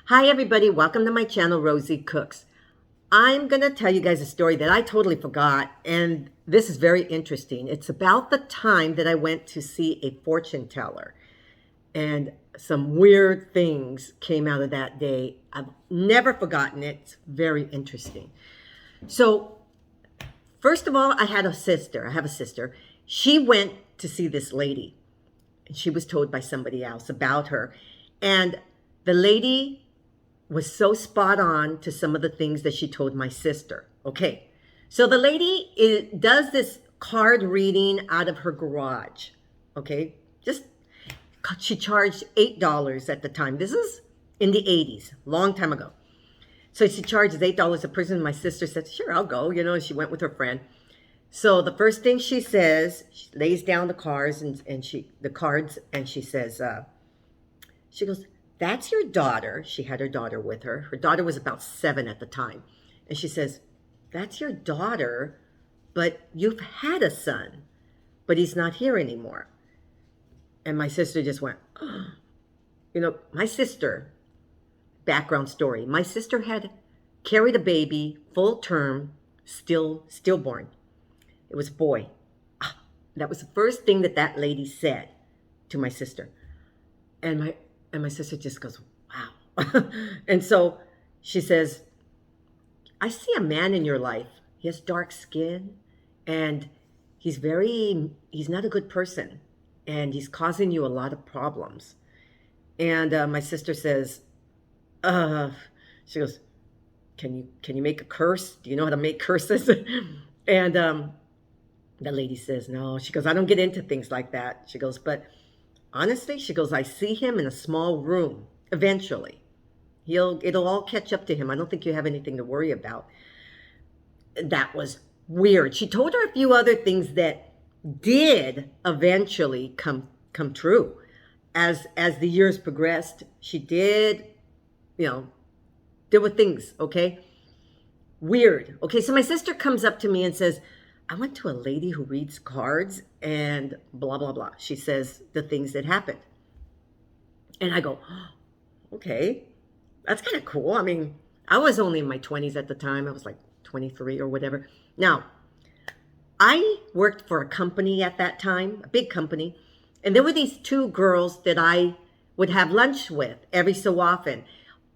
Hi everybody, welcome to my channel, Rosie Cooks. I'm going to tell you guys a story that I totally forgot, and this is very interesting. It's about the time that I went to see a fortune teller, and some weird things came out of that day. I've never forgotten it. It's very interesting. So, first of all, I have a sister. She went to see this lady, and she was told by somebody else about her. And the lady was so spot on to some of the things that she told my sister. Okay, so the lady does this card reading out of her garage. Okay, just she charged $8 at the time. This is in the 80s, long time ago. So she charges $8 a person. My sister said, "Sure, I'll go." She went with her friend. So the first thing she says, she lays down the cards and she says, she goes, "That's your daughter." She had her daughter with her. Her daughter was about 7 at the time. And she says, "That's your daughter, but you've had a son, but he's not here anymore." And my sister just went, oh. My sister, background story, my sister had carried a baby full term, stillborn. It was a boy. That was the first thing that lady said to my sister. And my sister just goes, "Wow." And so she says, "I see a man in your life. He has dark skin and he's not a good person and he's causing you a lot of problems." And my sister says, she goes, can you make a curse? Do you know how to make curses?" And the lady says, "No." She goes, "I don't get into things like that." She goes, "But honestly," she goes, "I see him in a small room. Eventually, it'll all catch up to him. I don't think you have anything to worry about." That was weird. She told her a few other things that did eventually come true. As the years progressed, she did, there were things, okay? Weird. Okay, so my sister comes up to me and says, "I went to a lady who reads cards and blah, blah, blah." She says the things that happened. And I go, oh, okay, that's kind of cool. I mean, I was only in my 20s at the time. I was like 23 or whatever. Now, I worked for a company at that time, a big company. And there were these two girls that I would have lunch with every so often.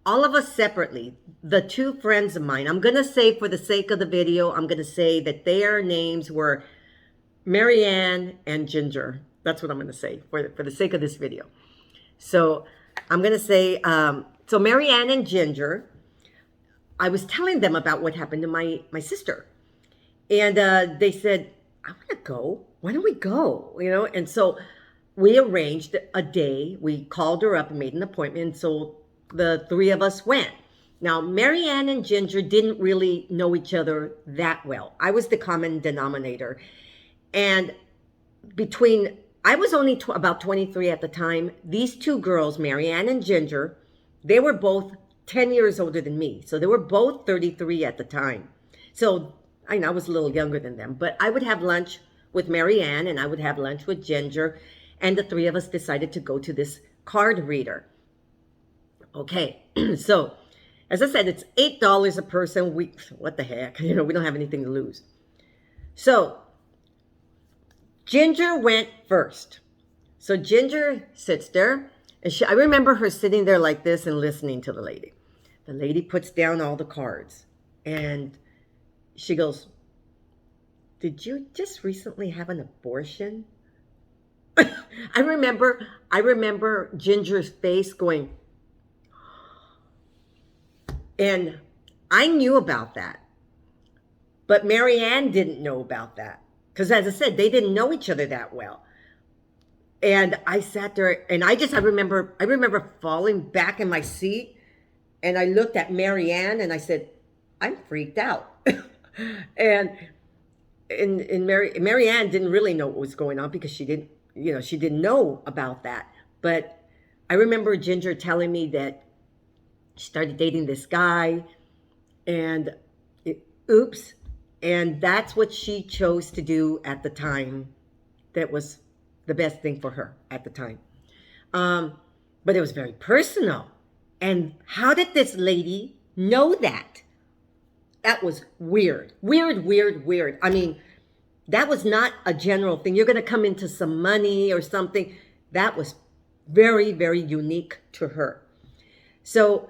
All of us separately, the two friends of mine. I'm going to say, for the sake of the video, I'm going to say that their names were Marianne and Ginger. That's what I'm going to say for the sake of this video. So I'm going to say, so Marianne and Ginger, I was telling them about what happened to my sister. And they said, "I want to go. Why don't we go?" And so we arranged a day. We called her up and made an appointment. So the three of us went. Now, Marianne and Ginger didn't really know each other that well. I was the common denominator. And I was only about 23 at the time. These two girls, Marianne and Ginger, they were both 10 years older than me. So they were both 33 at the time. So I was a little younger than them. But I would have lunch with Marianne and I would have lunch with Ginger. And the three of us decided to go to this card reader. Okay, so as I said, it's $8 a person. What the heck? We don't have anything to lose. So Ginger went first. So Ginger sits there, and I remember her sitting there like this and listening to the lady. The lady puts down all the cards, and she goes, "Did you just recently have an abortion?" I remember Ginger's face going, and I knew about that. But Marianne didn't know about that. Because as I said, they didn't know each other that well. And I sat there and I remember falling back in my seat and I looked at Marianne and I said, "I'm freaked out." and Marianne didn't really know what was going on because she didn't know about that. But I remember Ginger telling me that she started dating this guy and oops. And that's what she chose to do at the time. That was the best thing for her at the time. But it was very personal. And how did this lady know that? That was weird. Weird, weird, weird. I mean, that was not a general thing. You're going to come into some money or something. That was very, very unique to her. So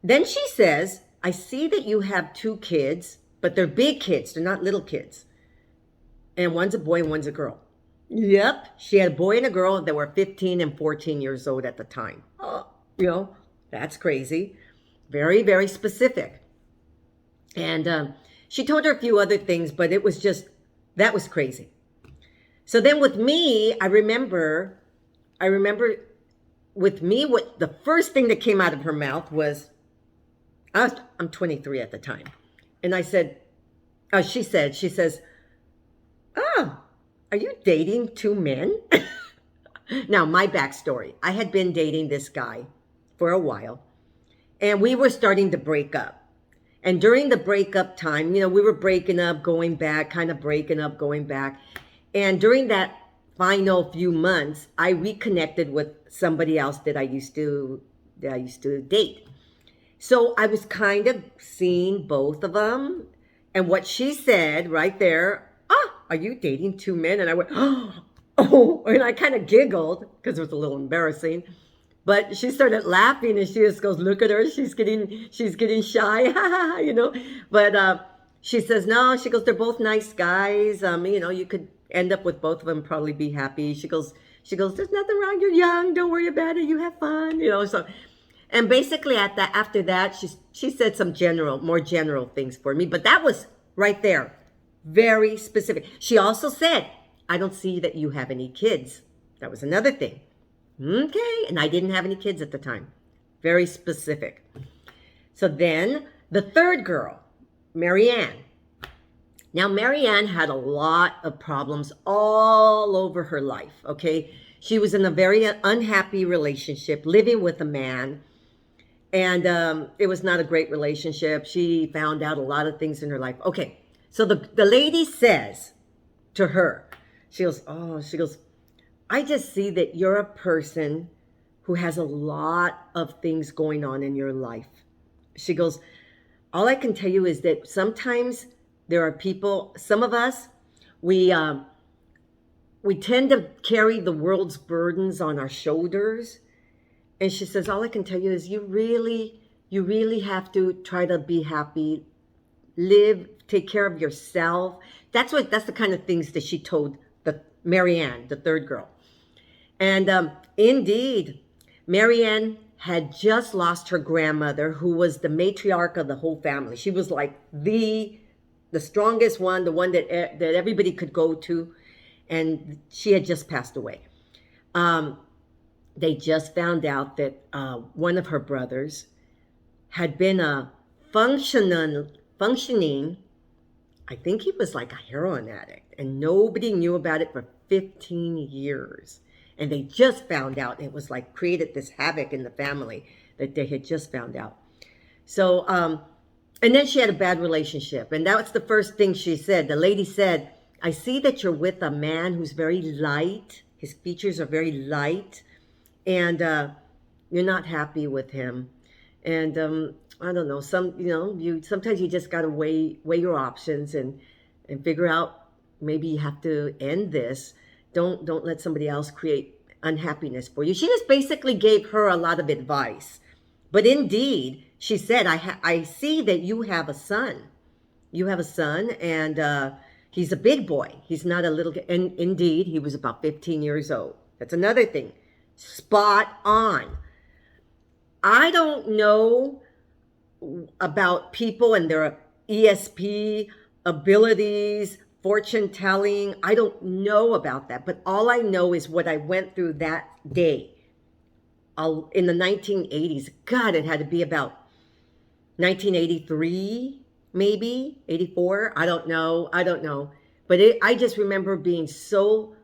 then she says, I see that you have 2 kids, but they're big kids. They're not little kids. And one's a boy and one's a girl. Yep. She had a boy and a girl that were 15 and 14 years old at the time. Oh, that's crazy. Very, very specific. And she told her a few other things, but it was just, that was crazy. So then with me, I remember with me, what the first thing that came out of her mouth was, I'm 23 at the time. And I said, she says, are you dating 2 men? Now, my backstory, I had been dating this guy for a while, and we were starting to break up. And during the breakup time, we were breaking up, going back, kind of breaking up, going back. And during that final few months, I reconnected with somebody else that I used to date. So I was kind of seeing both of them. And what she said right there, are you dating 2 men? And I went, oh, and I kind of giggled because it was a little embarrassing. But she started laughing and she just goes, look at her. She's getting shy, But she says, no, she goes, they're both nice guys. You could end up with both of them, probably be happy. She goes, there's nothing wrong. You're young. Don't worry about it. You have fun, So, and basically after that, she said some more general things for me. But that was right there, very specific. She also said, I don't see that you have any kids. That was another thing. Okay, and I didn't have any kids at the time. Very specific. So then the third girl, Marianne. Now, Marianne had a lot of problems all over her life, okay? She was in a very unhappy relationship, living with a man, and it was not a great relationship. She found out a lot of things in her life. Okay, so the lady says to her, she goes, I just see that you're a person who has a lot of things going on in your life. She goes, all I can tell you is that sometimes there are people, some of us, we tend to carry the world's burdens on our shoulders. And she says, all I can tell you is you really have to try to be happy, live, take care of yourself. That's the kind of things that she told Marianne, the third girl. And indeed, Marianne had just lost her grandmother, who was the matriarch of the whole family. She was like the strongest one, the one that everybody could go to. And she had just passed away. They just found out that one of her brothers had been a functioning, I think he was like a heroin addict. And nobody knew about it for 15 years. And they just found out. It was like created this havoc in the family that they had just found out. So, and then she had a bad relationship. And that was the first thing she said. The lady said, I see that you're with a man who's very light. His features are very light. And you're not happy with him. And I don't know, sometimes you just got to weigh your options and figure out maybe you have to end this. Don't let somebody else create unhappiness for you. She just basically gave her a lot of advice. But indeed, she said, I see that you have a son. You have a son, and he's a big boy. He's not a little kid. And indeed, he was about 15 years old. That's another thing. Spot on. I don't know about people and their ESP abilities, fortune telling. I don't know about that, but all I know is what I went through that day in the 1980s. God, it had to be about 1983, maybe 84. I don't know. But I just remember being so,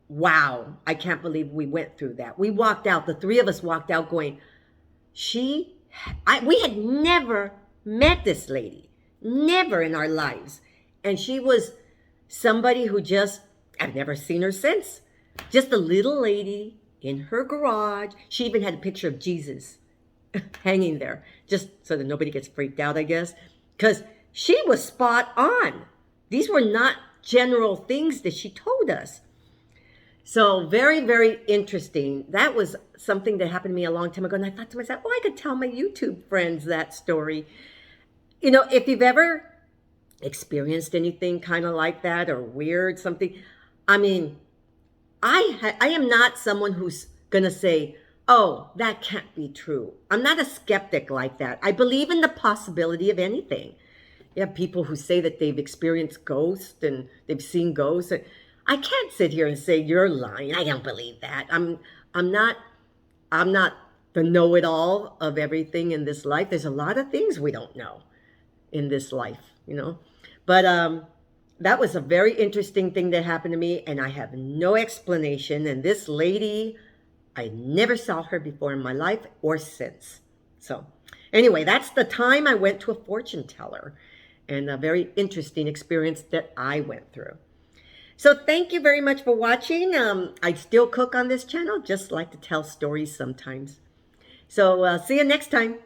wow, I can't believe we went through that. We walked out, the three of us walked out going, we had never met this lady, never in our lives. And she was somebody who I've never seen her since. Just a little lady in her garage. She even had a picture of Jesus hanging there, just so that nobody gets freaked out, I guess, because she was spot on. These were not general things that she told us. So very, very interesting. That was something that happened to me a long time ago. And I thought to myself, oh, I could tell my YouTube friends that story. You know, if you've ever experienced anything kind of like that or weird something, I mean, I am not someone who's going to say, oh, that can't be true. I'm not a skeptic like that. I believe in the possibility of anything. You have people who say that they've experienced ghosts and they've seen ghosts. I can't sit here and say you're lying. I don't believe that. I'm not I'm not the know-it-all of everything in this life. There's a lot of things we don't know in this life, you know. But that was a very interesting thing that happened to me, and I have no explanation. And this lady, I never saw her before in my life or since. So anyway, that's the time I went to a fortune teller, and a very interesting experience that I went through. So thank you very much for watching. I still cook on this channel, just like to tell stories sometimes. So see you next time.